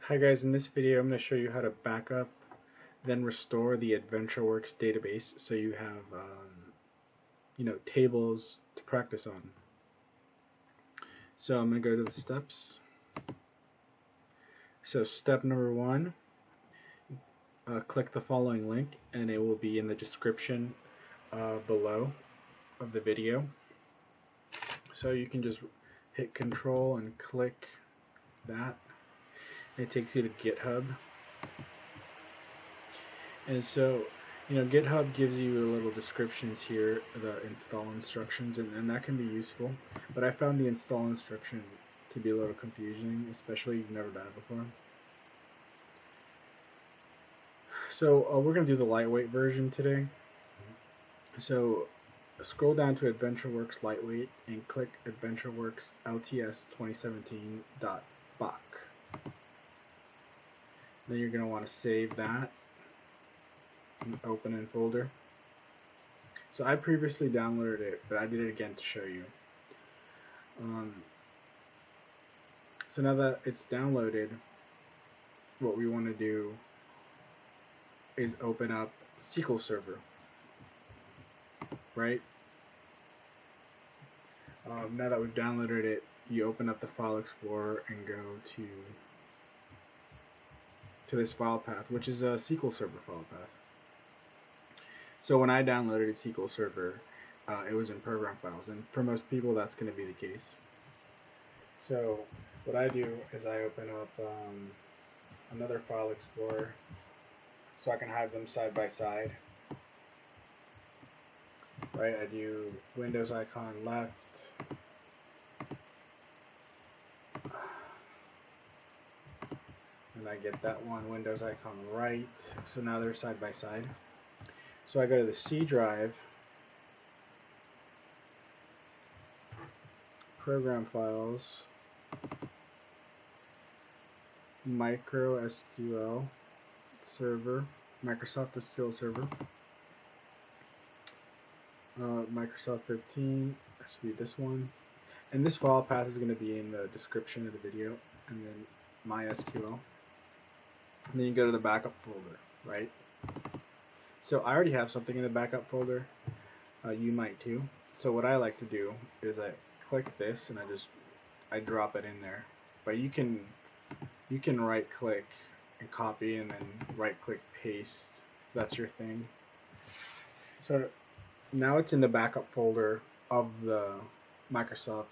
Hi guys, in this video I'm going to show you how to backup then restore the AdventureWorks database so you have tables to practice on. So I'm going to go to the steps. So step number 1, click the following link and it will be in the description below of the video. So you can just hit Control and click that. It takes you to GitHub. And so, GitHub gives you little descriptions here, the install instructions, and that can be useful. But I found the install instruction to be a little confusing, especially if you've never done it before. So we're going to do the lightweight version today. So scroll down to AdventureWorks Lightweight and click AdventureWorks LTS 2017.bach. Then you're going to want to save that and open in folder. So I previously downloaded it, but I did it again to show you. So now that it's downloaded, what we want to do is open up SQL Server, right? Now that we've downloaded it, you open up the File Explorer and go to this file path, which is a SQL Server file path. So when I downloaded SQL Server, it was in program files, and for most people that's going to be the case. So what I do is I open up another File Explorer so I can have them side by side. Right, I do Windows icon left, and I get that one Windows icon right, so now they're side by side. So I go to the C drive, Program Files, MicroSQL Server, Microsoft SQL Server, Microsoft 15, this will be this one, and this file path is going to be in the description of the video, and then MySQL. And then you go to the backup folder, right? So I already have something in the backup folder. You might too. So what I like to do is I click this and I drop it in there. But you can right click and copy and then right click paste. That's your thing. So now it's in the backup folder of the Microsoft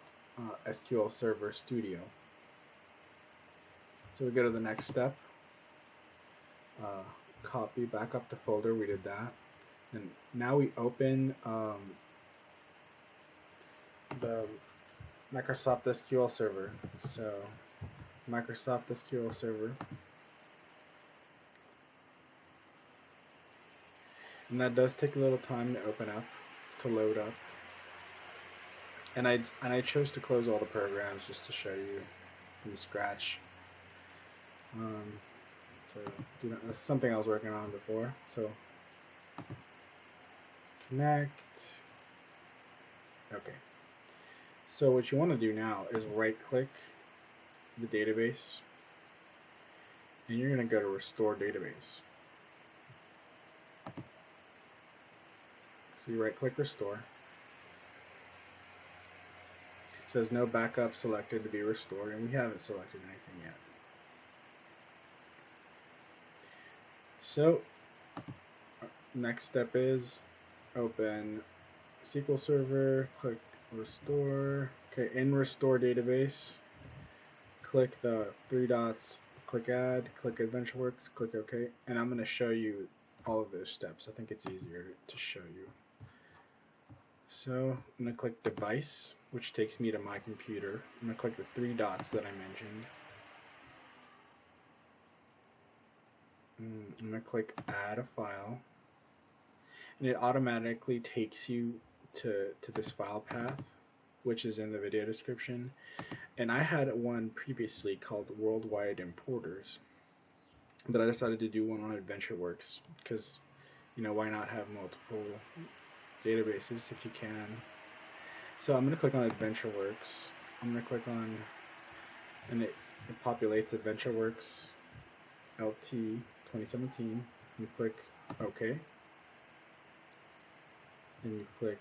SQL Server Studio. So we go to the next step. Copy back up to folder, we did that, and now we open the Microsoft SQL Server. So Microsoft SQL Server, and that does take a little time to open up, to load up, and I chose to close all the programs just to show you from scratch. So that's something I was working on before. So connect. Okay. So what you want to do now is right click the database and you're going to go to restore database. So you right click restore. It says no backup selected to be restored, and we haven't selected anything yet. So next step is open SQL Server, click restore. Okay, in restore database, click the 3 dots, click add, click AdventureWorks, click OK, and I'm going to show you all of those steps. I think it's easier to show you. So I'm going to click device, which takes me to my computer. I'm going to click the 3 dots that I mentioned. I'm going to click add a file, and it automatically takes you to this file path, which is in the video description. And I had one previously called Worldwide Importers, but I decided to do one on AdventureWorks because, why not have multiple databases if you can. So I'm going to click on AdventureWorks. I'm going to click on, and it populates AdventureWorks. LT 2017. You click OK. And you click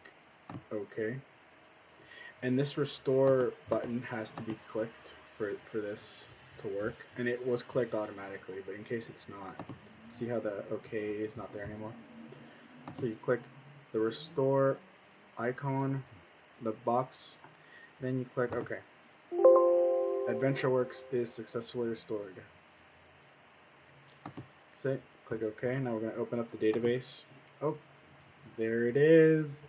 OK. And this restore button has to be clicked for this to work. And it was clicked automatically, but in case it's not, see how the OK is not there anymore? So you click the restore icon, the box, then you click OK. AdventureWorks is successfully restored. That's it. Click OK. Now we're going to open up the database. Oh, there it is.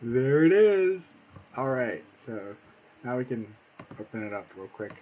There it is. Alright, so now we can open it up real quick.